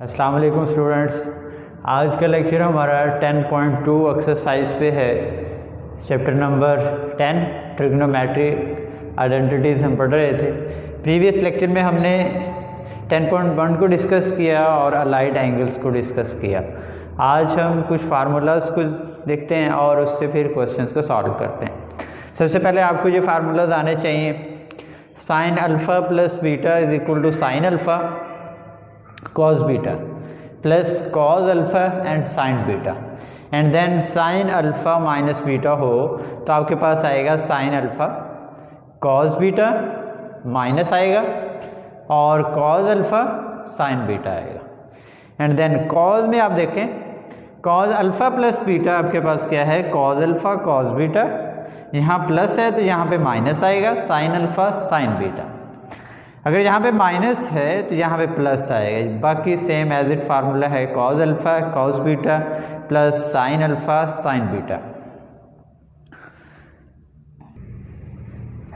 अस्सलाम वालेकुम स्टूडेंट्स। आज का लेक्चर हमारा 10.2 एक्सरसाइज पे है। चैप्टर नंबर 10 ट्रिग्नोमेट्री आइडेंटिटीज़ हम पढ़ रहे थे। प्रीवियस लेक्चर में हमने 10.1 को डिस्कस किया और अलाइड एंगल्स को डिस्कस किया। आज हम कुछ फार्मूलाज को देखते हैं और उससे फिर क्वेश्चंस को सॉल्व करते हैं। सबसे पहले आपको ये फार्मूलाज आने चाहिए। Sine alpha plus beta is equal to sine alpha cos beta plus cos alpha and sin beta, and then sin alpha minus beta हो तो आपके पास आएगा sin alpha cos beta minus आएगा और cos अल्फ़ा sin बीटा आएगा। And then cos में आप देखें cos अल्फ़ा प्लस बीटा आपके पास क्या है, cos अल्फ़ा cos बीटा, यहाँ प्लस है तो यहाँ पे माइनस आएगा sin अल्फ़ा sin बीटा। अगर यहाँ पे माइनस है तो यहाँ पे प्लस आएगा। बाकी सेम एज इट फार्मूला है cos alpha cos beta plus sin alpha sin beta.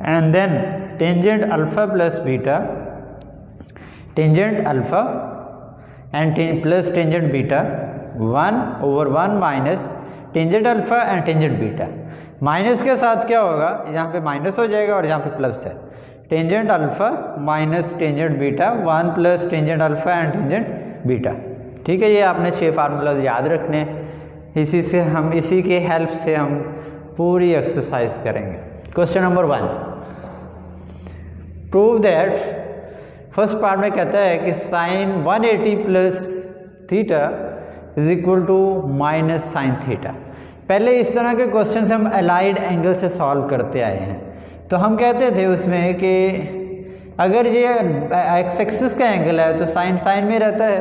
And then tangent alpha plus beta, tangent alpha and plus tangent beta 1/1 minus tangent alpha and tangent beta. Minus के साथ क्या होगा, यहाँ पे minus हो जाएगा और यहाँ पे प्लस है। Tangent alpha minus tangent beta 1 plus tangent alpha and tangent beta. ठीक है, ये आपने 6 फार्मूलाज याद रखने। इसी के हेल्प से हम पूरी एक्सरसाइज करेंगे। Question number 1, prove that, first part में कहता है कि sine 180 plus theta is equal to minus sine theta. पहले इस तरह के क्वेश्चन हम अलाइड एंगल से सॉल्व करते आए हैं। तो हम कहते थे उसमें कि अगर ये एक्स एक्सिस का एंगल है तो साइन साइन में रहता है,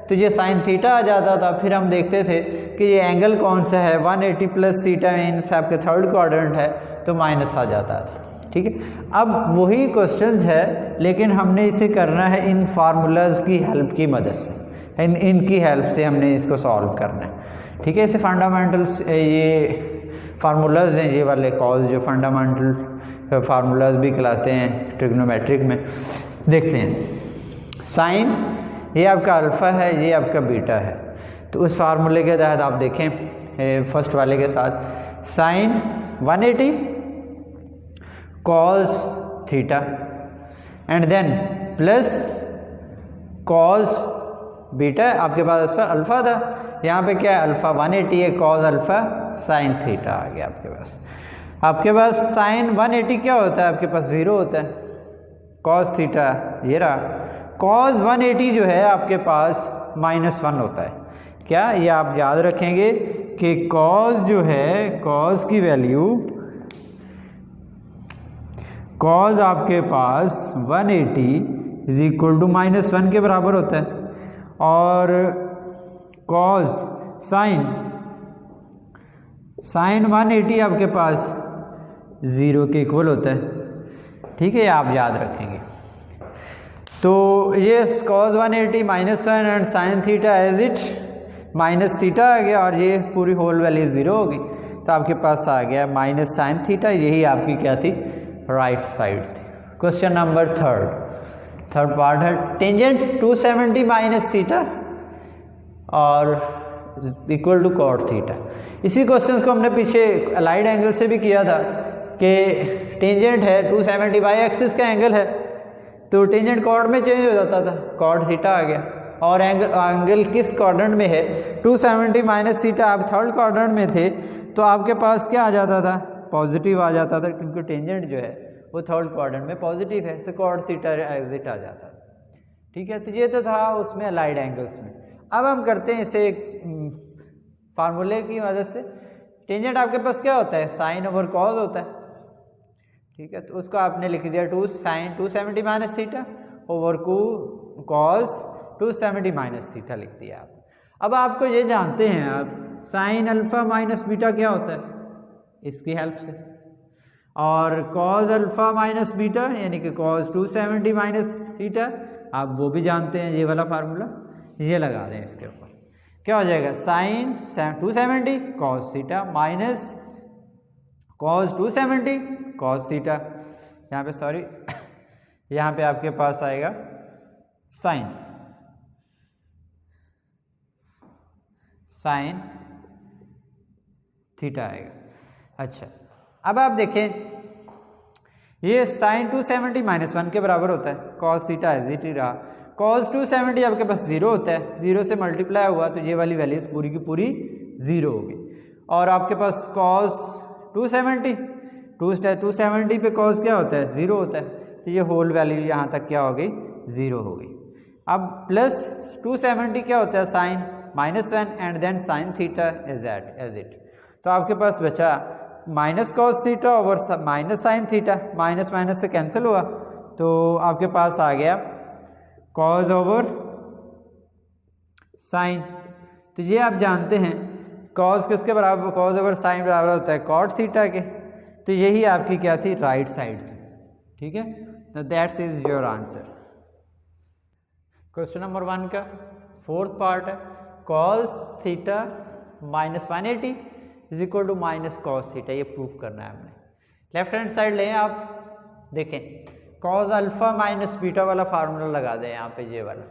तो ये साइन थीटा आ जाता था। फिर हम देखते थे कि ये एंगल कौन सा है, 180 प्लस थीटा मीन्स आपके थर्ड क्वाड्रेंट है तो माइनस आ जाता था। ठीक है, अब वही क्वेश्चंस है लेकिन हमने इसे करना है इन फार्मूलाज की हेल्प की मदद से, इनकी हेल्प से हमने इसको सॉल्व करना है। ठीक है, इसे फंडामेंटल्स, ये फार्मूलाज हैं, ये वाले कॉज जो फंडामेंटल फार्मूलाज भी कहलाते हैं ट्रिग्नोमेट्रिक में। देखते हैं, साइन ये आपका अल्फ़ा है, ये आपका बीटा है। तो उस फार्मूले के तहत आप देखें फर्स्ट वाले के साथ, sine 180 cos theta and then plus cos beta. आपके पास अल्फ़ा था, यहाँ पे क्या है, अल्फ़ा 180 है, कॉस अल्फ़ा साइन थीटा आ गया आपके पास। आपके पास साइन 180 क्या होता है, आपके पास 0 होता है। कॉस थीटा ये रहा, कॉस 180 जो है आपके पास -1 होता है। क्या, ये आप याद रखेंगे कि कॉस जो है, कॉस की वैल्यू, कॉस आपके पास 180 इज इक्वल टू -1 के बराबर होता है और कॉस साइन 180 आपके पास 0 के इक्वल होता है। ठीक है, आप याद रखेंगे। तो ये cos 180 -1 and sine theta as it minus theta आ गया और ये पूरी होल वैल्यू 0 होगी। तो आपके पास आ गया माइनस साइन थीटा, यही आपकी क्या थी, राइट साइड थी। क्वेश्चन नंबर थर्ड पार्ट है, टेंजेंट 270 माइनस थीटा और इक्वल टू कॉट थीटा। इसी क्वेश्चन को हमने पीछे अलाइड एंगल से भी किया था कि टेंजेंट है 270 बाई एक्सिस का एंगल है तो टेंजेंट कॉर्ड में चेंज हो जाता था, कॉट थीटा आ गया। और एंगल किस क्वाड्रेंट में है, 270 माइनस थीटा, आप थर्ड क्वाड्रेंट में थे तो आपके पास क्या आ जाता था, पॉजिटिव आ जाता था, क्योंकि टेंजेंट जो है वो थर्ड क्वाड्रेंट में पॉजिटिव है तो कॉट थीटा एग्जिट आ जाता था। ठीक है, तो ये तो था उसमें अलाइड एंगल्स में। अब हम करते हैं इसे फार्मूले की मदद से। टेंजेंट आपके पास क्या होता है, साइन ओवर कॉस होता है। ठीक है, तो उसको आपने लिख दिया 2 sine 270 minus theta over cos 270 minus theta लिख दिया आप। अब आपको ये जानते हैं आप, साइन अल्फ़ा माइनस बीटा क्या होता है, इसकी हेल्प से, और कॉस अल्फ़ा माइनस बीटा यानी कि कॉस 270 माइनस थीटा आप वो भी जानते हैं। ये वाला फार्मूला ये लगा दें इसके ऊपर, क्या हो जाएगा, sine 270 cos theta minus cos 270 cos theta. यहाँ पे सॉरी यहाँ पे आपके पास आएगा साइन साइन थीटा आएगा। अच्छा, अब आप देखें ये साइन 270 -1 के बराबर होता है, कॉस थीटा एज इट ही रहा। कॉस 270 आपके पास 0 होता है, 0 से मल्टीप्लाई हुआ तो ये वाली वैल्यूज पूरी की पूरी 0 होगी। और आपके पास कॉस 270 पे कॉस क्या होता है, 0 होता है, तो ये होल वैल्यू यहाँ तक क्या हो गई, 0 हो गई। अब प्लस 270 क्या होता है, sine -1 and then sine theta as it. तो आपके पास बचा minus cos theta over minus sine theta, minus minus से कैंसिल हुआ तो आपके पास आ गया कॉस ओवर साइन। तो ये आप जानते हैं कॉस किसके बराबर, कॉस ओवर साइन बराबर होता है कॉट थीटा के। तो यही आपकी क्या थी, राइट साइड थी। ठीक है, तो that's is your answer. Question number 1 का 4th पार्ट है, cos theta -180 is equal to minus cos theta, ये प्रूफ करना है हमने। लेफ्ट हैंड साइड लें आप, देखें कॉस अल्फा माइनस बीटा वाला फार्मूला लगा दें यहाँ पे, ये वाला।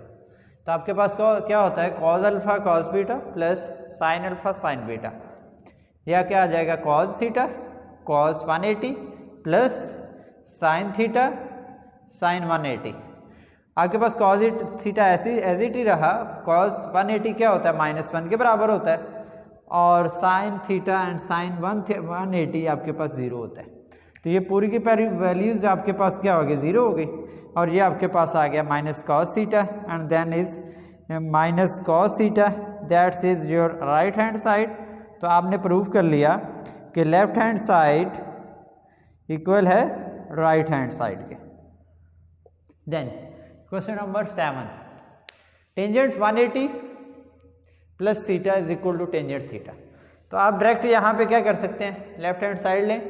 तो आपके पास क्या होता है, cos alpha cos beta plus sine alpha sine beta, या क्या आ जाएगा, cos theta cos 180 plus sine theta sine 180। आपके पास कॉस थीटा एज इट ही रहा, कॉस 180 क्या होता है, -1 के बराबर होता है, और साइन थीटा एंड साइन 180 आपके पास 0 होता है। तो ये पूरी की पूरी वैल्यूज आपके पास क्या हो गई, 0 हो गई। और ये आपके पास आ गया minus cos theta and then is minus cos theta, that's is your right hand side. तो आपने प्रूव कर लिया कि लेफ्ट हैंड साइड इक्वल है राइट हैंड साइड के। Then question number 7, tangent 180 plus theta is equal to tangent theta. तो आप direct यहाँ पे क्या कर सकते हैं, लेफ्ट हैंड साइड लें,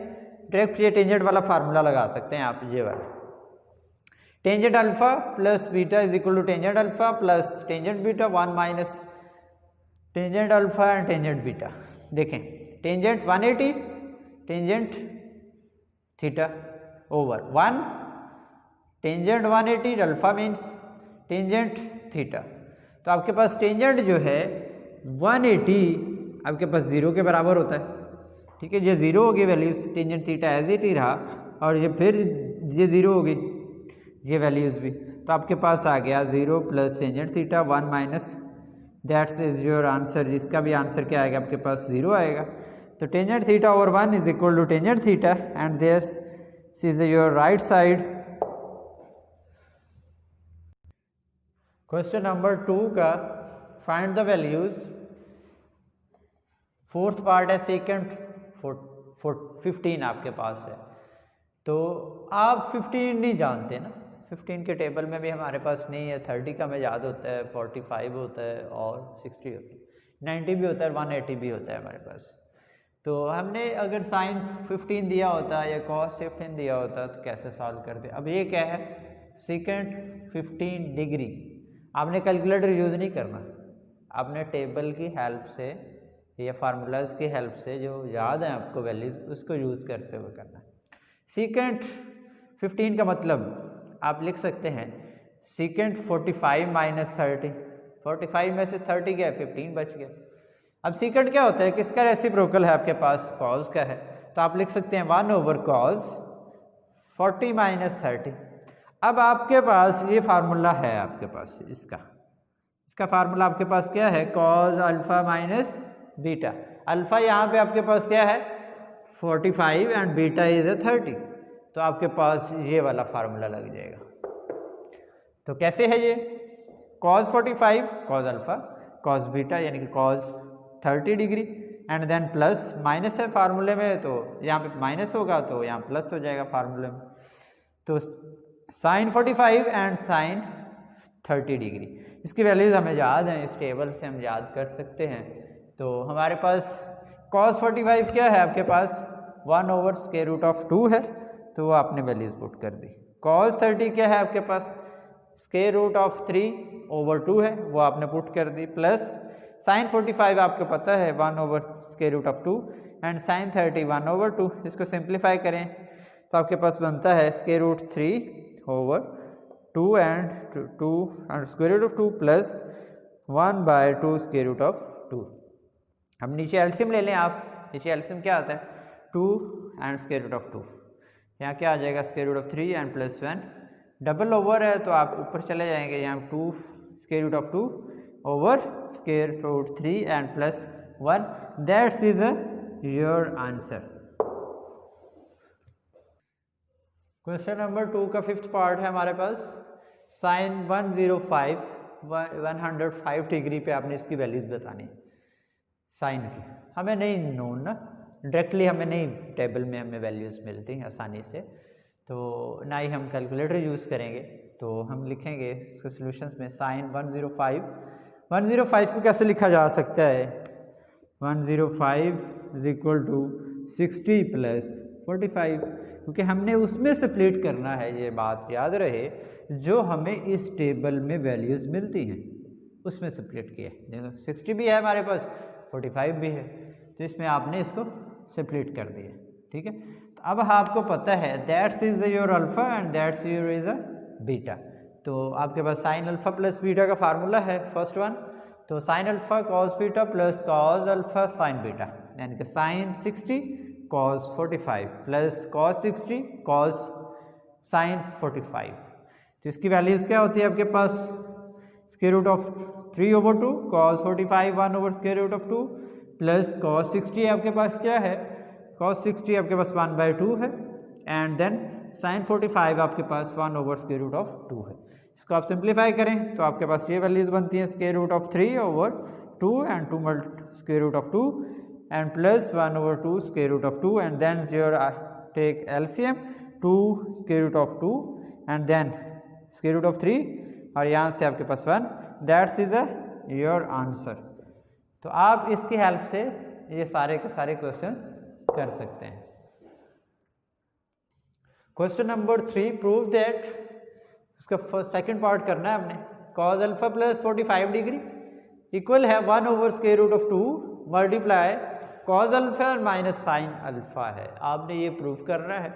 डायरेक्ट ये टेंजेंट वाला फार्मूला लगा सकते हैं आप, ये वाला tangent alpha plus beta is equal to tangent alpha plus tangent beta 1 minus tangent alpha and tangent beta. देखें tangent 180 tangent theta over 1 tangent 180 alpha means tangent theta. तो आपके पास टेंजेंट जो है 180 आपके पास 0 के बराबर होता है। ठीक है, ये 0 हो गई values, tangent theta as it ही रहा, और ये फिर ये 0 हो गई ये वैल्यूज भी। तो आपके पास आ गया 0 plus tangent theta 1 minus, that's is your answer. इसका भी आंसर क्या आएगा, आपके पास 0 आएगा। तो tangent theta over 1 is equal to tangent theta and this is your right side. Question number 2 का find the values, 4th part है, सेकंड 15 आपके पास है। तो आप 15 नहीं जानते ना, 15 के टेबल में भी हमारे पास नहीं है। 30 का हमें याद होता है, 45 होता है और 60 होता है, 90 भी होता है, 180 भी होता है हमारे पास। तो हमने अगर साइन 15 दिया होता या कॉस 15 दिया होता तो कैसे सॉल्व करते। अब ये क्या है, सेकंड 15 डिग्री। आपने कैलकुलेटर यूज़ नहीं करना, आपने टेबल की हेल्प से या फार्मूलाज की हेल्प से जो याद है आपको वैल्यूज, उसको यूज़ करते हुए करना है। सेकंड 15 का मतलब आप लिख सकते हैं सेकंड 45 माइनस 30, 45 में से 30 गया 15 बच गया। अब सेकंड क्या होता है, किसका रेसिप्रोकल है, आपके पास कॉस का है। तो आप लिख सकते हैं 1 ओवर कॉस 40 माइनस 30। अब आपके पास ये फार्मूला है, आपके पास इसका फार्मूला आपके पास क्या है, cos alpha minus beta. Alpha यहाँ पे आपके पास क्या है 45 एंड बीटा इज 30। तो आपके पास ये वाला फार्मूला लग जाएगा। तो कैसे है ये, cos 45 cos alpha cos beta यानी कि cos 30 degree and then plus minus है फार्मूले में, तो यहाँ पे माइनस होगा तो यहाँ प्लस हो जाएगा फार्मूले में। तो साइन 45 एंड साइन 30 डिग्री, इसकी वैल्यूज हमें याद हैं, इस टेबल से हम याद कर सकते हैं। तो हमारे पास cos 45 क्या है, आपके पास 1 ओवर स्क्वायर रूट ऑफ 2 है, तो वो आपने वैल्यूज पुट कर दी। cos 30 क्या है, आपके पास स्क्वायर रूट ऑफ 3 ओवर 2 है, वो आपने पुट कर दी, प्लस साइन 45 आपको पता है 1 over square root of 2 and sine 30 1 over 2। इसको सिंप्लीफाई करें तो आपके पास बनता है square root 3 over 2 and square root of 2 plus 1 by 2 square root of 2। अब नीचे एलसीएम ले लें आप, नीचे एलसीएम क्या आता है 2 एंड स्क्वायर रूट ऑफ 2, यहाँ क्या आ जाएगा square root of 3 and plus 1, double over है तो आप ऊपर चले जाएंगे, यहाँ 2 square root of 2 over square root 3 and plus 1, that's is your answer. Question number 2 का 5th पार्ट है हमारे पास, साइन 105 डिग्री पे आपने इसकी वैल्यूज बतानी, साइन की हमें नहीं नोन ना, डायरेक्टली हमें नहीं टेबल में हमें वैल्यूज़ मिलती हैं आसानी से, तो ना ही हम कैलकुलेटर यूज़ करेंगे, तो हम लिखेंगे इसके सॉल्यूशंस में साइन 105 को कैसे लिखा जा सकता है, 105 इज इक्वल टू 60 प्लस 45, क्योंकि हमने उसमें से स्प्लिट करना है, ये बात याद रहे, जो हमें इस टेबल में वैल्यूज़ मिलती हैं उसमें से स्प्लिट किया। देखो 60 भी है हमारे पास, 45 भी है, तो इसमें आपने इसको स्प्लिट कर दिया, ठीक है। तो अब आपको पता है that's is your alpha and that's your is a beta, तो आपके पास साइन अल्फ़ा प्लस बीटा का फार्मूला है फर्स्ट वन, तो sine alpha cos beta plus cos alpha sine beta, यानी कि sine 60 cos 45 plus cos 60 cos sine 45, तो इसकी वैल्यूज़ क्या होती है आपके पास, square root of 3 over 2 cos 45 1 over square root of 2 plus cos 60 आपके पास क्या है, कॉस 60 आपके पास 1/2 है, एंड देन साइन 45 आपके पास 1 ओवर स्क्वायर रूट ऑफ 2 है। इसको आप सिंप्लीफाई करें तो आपके पास ये वैल्यूज बनती हैं square root of 3 over 2 and 2 square root of 2 and plus 1 over 2 square root of 2 and then your take LCM 2 square root of 2 and then square root of 3 और यहाँ से आपके पास 1, दैट्स इज योर आंसर। तो आप इसकी help से ये सारे के सारे क्वेश्चंस कर सकते हैं। क्वेश्चन नंबर 3, प्रूव दैट, उसका सेकंड पार्ट करना है हमने, cos alpha plus 45 degree equal है 1 over square root of 2 multiply cos alpha minus sine alpha है, आपने ये प्रूव करना है।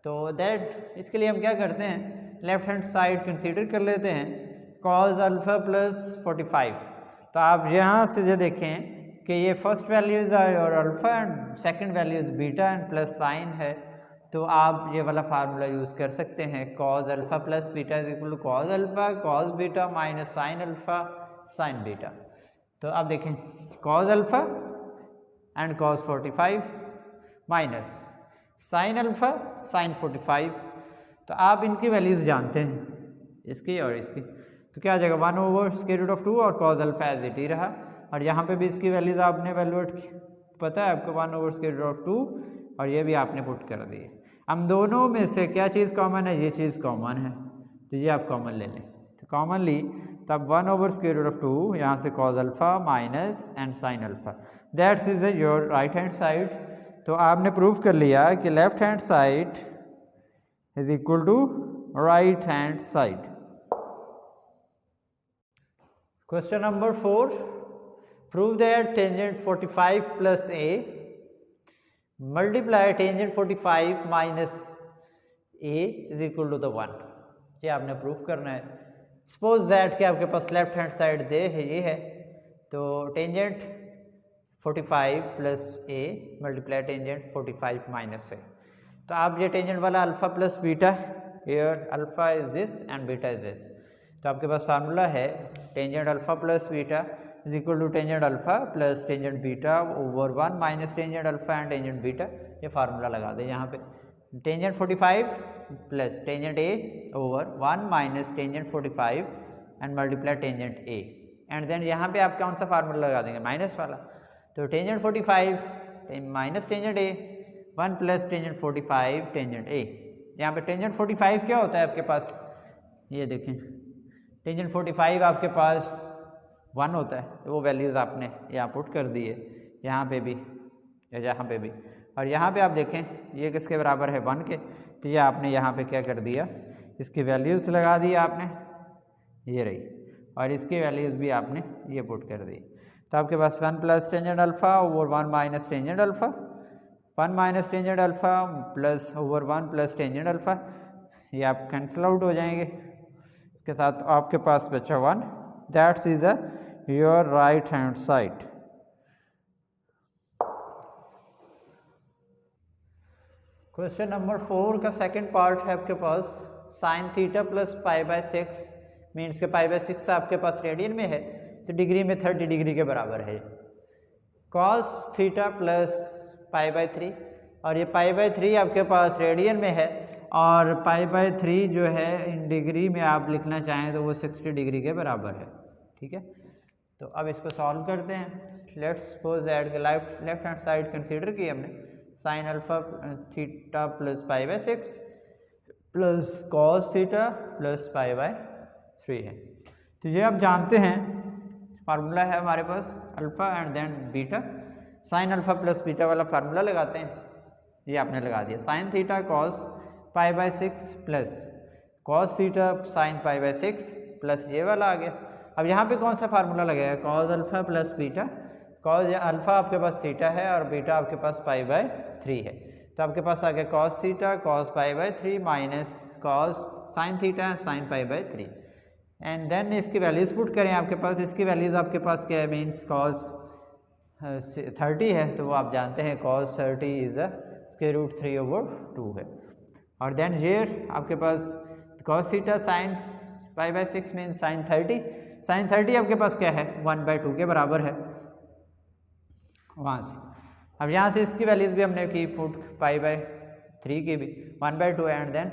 तो दैट इसके लिए हम क्या करते हैं, लेफ्ट हैंड साइड कंसीडर कर लेते हैं, कॉस अल्फा प्लस 45, तो आप यहाँ से जो देखें कि ये फर्स्ट वैल्यूज है और alpha and second values beta and plus sign है, तो आप ये वाला फार्मूला यूज़ कर सकते हैं, cos alpha plus beta is equal to cos alpha cos beta minus sine alpha sine beta. तो आप देखें cos alpha and cos 45 minus sine alpha sine 45, तो आप इनकी वैल्यूज़ जानते हैं इसकी और इसकी, तो क्या आ जाएगा 1 ओवर स्क्वायर रूट ऑफ 2 और कॉस अल्फा एज इट ही रहा, और यहाँ पे भी इसकी वैल्यूज़ आपने एवेलुएट पता है आपको 1 ओवर स्क्वायर रूट ऑफ 2 और ये भी आपने पुट कर दिए। हम दोनों में से क्या चीज़ कॉमन है, ये चीज़ कॉमन है, तो ये आप कॉमन ले लें, तो कॉमन ली तो अब 1 ओवर स्क्वायर रूट ऑफ 2 यहाँ से cos alpha minus and sine alpha, that's is your right hand side. तो आपने प्रूव कर लिया कि left hand side is equal to right hand side. Question number 4, prove that tangent 45 plus a multiply tangent 45 minus a is equal to the 1, ये आपने prove करना है। Suppose that कि आपके पास लेफ्ट हैंड साइड दे है ये है, तो tangent 45 plus a multiply tangent 45 minus a, तो आप ये टेंजेंट वाला alpha plus beta, here alpha is this and beta is this, तो आपके पास फार्मूला है tangent alpha plus beta is equal to tangent alpha plus tangent beta over 1 minus tangent alpha and tangent beta, ये formula लगा दें यहाँ पे, tangent 45 plus tangent a over 1 minus tangent 45 and multiply tangent a, and then यहाँ पे आप कौन सा फार्मूला लगा देंगे, माइनस वाला, तो tangent 45 minus tangent a 1 plus tangent 45 tangent a, यहाँ पे टेंजेंट 45 क्या होता है आपके पास, ये देखें टेंजेंट 45 आपके पास 1 होता है, तो वो वैल्यूज़ आपने यहाँ पुट कर दी है, यहाँ पे भी यहाँ पे भी, और यहाँ पे आप देखें ये किसके बराबर है 1 के, तो ये आपने यहाँ पे क्या कर दिया, इसकी वैल्यूज़ लगा दी आपने, ये रही, और इसकी वैल्यूज़ भी आपने ये पुट कर दी, तो आपके पास 1 plus tangent alpha over 1 minus tangent alpha, 1 minus tangent alpha plus over 1 plus tangent alpha, ये आप कैंसिल आउट हो जाएंगे, इसके साथ आपके पास बचा 1, that's is your right hand side. Question number 4 का सेकंड पार्ट है आपके पास sine theta plus pi by 6 means के पाई बाय 6 आपके पास रेडियन में है तो डिग्री में 30 डिग्री के बराबर है। Cos theta plus pi by 3 और ये पाई बाय 3 आपके पास रेडियन में है और पाई बाय 3 जो है इन डिग्री में आप लिखना चाहें तो वो 60 डिग्री के बराबर है। ठीक है, तो अब इसको सॉल्व करते हैं। Let's suppose that left hand side consider की हमने sine alpha theta plus pi by 6 plus cos theta plus pi by 3 है। तो ये आप जानते हैं फार्मूला है हमारे पास alpha and then beta. Sine alpha plus beta वाला फार्मूला लगाते हैं, ये आपने लगा दिया। Sine theta cos pi by 6 plus cos theta sine pi by 6 plus ये वाला आ गया। अब यहाँ पे कौन सा फार्मूला लगेगा? Cos alpha plus beta. Cos alpha आपके पास थीटा है और बीटा आपके पास पाई बाय 3 है, तो आपके पास आ गया cos theta cos pi by 3 minus cos sine theta sine pi by 3 and then इसकी वैल्यूज पुट करें आपके पास। इसकी वैल्यूज आपके पास क्या है? मीन्स कॉस 30 है तो वो आप जानते हैं cos 30 is a square root 3/2 है। और देन हियर आपके पास cos theta sine pi by 6 mean sine 30। Sine 30 आपके पास क्या है? 1/2 के बराबर है वहाँ से। अब यहाँ से इसकी वैल्यूज भी हमने की पुट पाई बाय 3 की भी 1/2 and then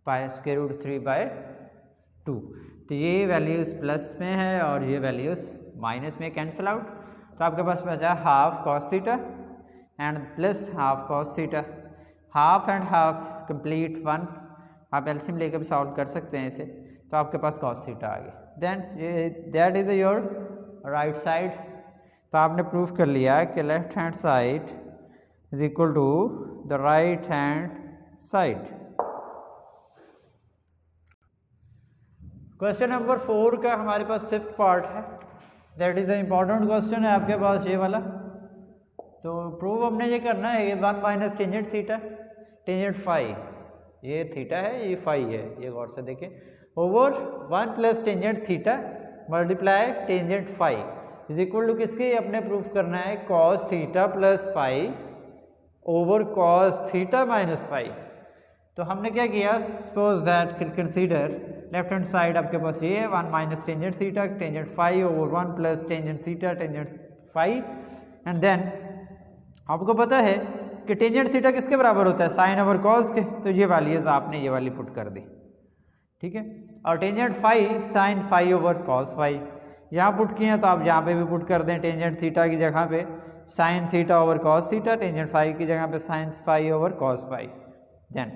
pi square root 3/2। तो ये वैल्यूज प्लस में है और ये वैल्यूज माइनस में कैंसिल आउट। तो आपके पास बचा half cos theta and plus half cos theta. Half and half complete 1, आप एलसीएम लेकर भी सॉल्व कर सकते हैं इसे। तो आपके पास कॉस थीटा आ गया। Then that is your right side. तो आपने प्रूफ कर लिया कि left hand side is equal to the right hand side. Question number 4 का हमारे पास 5th पार्ट है, that is the important question है आपके पास ये वाला। तो प्रूव हमने ये करना है ये 1 minus tangent theta tangent phi, ये थीटा है ये फाई है, ये गौर से देखें, over 1 plus tangent theta multiply tangent phi is equal to किसके? अपने प्रूफ करना है cos theta plus phi over cos theta minus phi. तो हमने क्या किया? Suppose that consider left hand side आपके पास ये है 1 minus tangent theta tangent phi over 1 plus tangent theta tangent phi and then आपको पता है कि टेंजेंट थीटा किसके बराबर होता है? साइन ओवर कॉस के। तो ये वैल्यूज आपने ये वाली पुट कर दी, ठीक है। और tangent phi sine phi over cos phi यहाँ पुट किए हैं तो आप यहाँ पे भी पुट कर दें। टेंजेंट थीटा की जगह पे sine theta over cos theta, tangent phi की जगह पे sine phi over cos phi. Then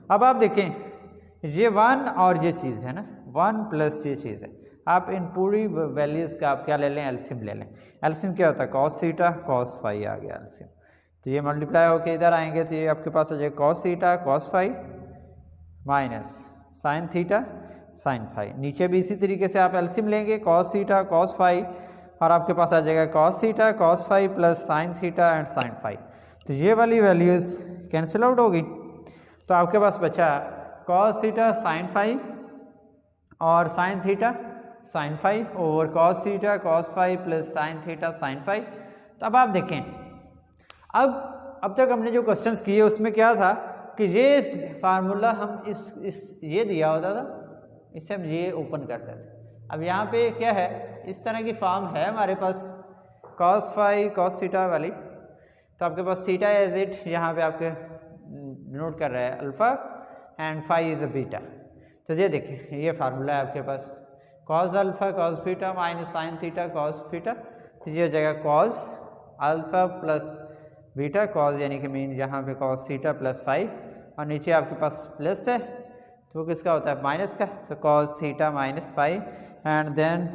अब आप देखें ये 1 और ये चीज़ है ना, 1 प्लस ये चीज़ है। आप इन पूरी वैल्यूज़ का आप क्या ले लें? एलसीएम ले लें। एलसीएम क्या होता है? कॉस थीटा कॉस फाई आ गया एलसीएम। तो ये मल्टीप्लाई होके इधर आएंगे तो ये आपके पास हो जाएगा cos theta cos phi minus sine theta sine phi. नीचे भी इसी तरीके से आप एलसीएम लेंगे कॉस थीटा कॉस फाई और आपके पास आ जाएगा cos theta cos phi plus sine theta and sine phi. तो ये वाली वैल्यूज़ कैंसिल आउट होगी तो आपके पास बचा कॉस थीटा साइन फाई और sine theta sine phi over cos theta cos phi plus sine theta sine phi. तो अब आप देखें अब तक हमने जो क्वेश्चंस किए उसमें क्या था कि ये फार्मूला हम इस ये दिया होता था, इससे हम ये ओपन करते थे। अब यहाँ पे क्या है? इस तरह की फॉर्म है हमारे पास कॉस फाई कॉस थीटा वाली। तो आपके पास थीटा एज इट यहाँ पे आपके नोट कर रहा है alpha and phi is a beta. तो ये देखें ये फार्मूला है आपके पास cos alpha cos beta minus sine theta cos beta. तो ये हो जाएगा cos alpha plus beta cos यानी कि मीन यहाँ पे कॉस थीटा प्लस फाई और नीचे आपके पास प्लस है तो वो किसका होता है? माइनस का। तो cos theta minus phi and then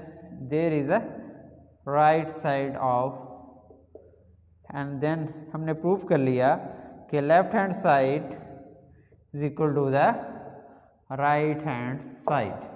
there is a right side of and then हमने प्रूफ कर लिया कि left hand side is equal to the right hand side.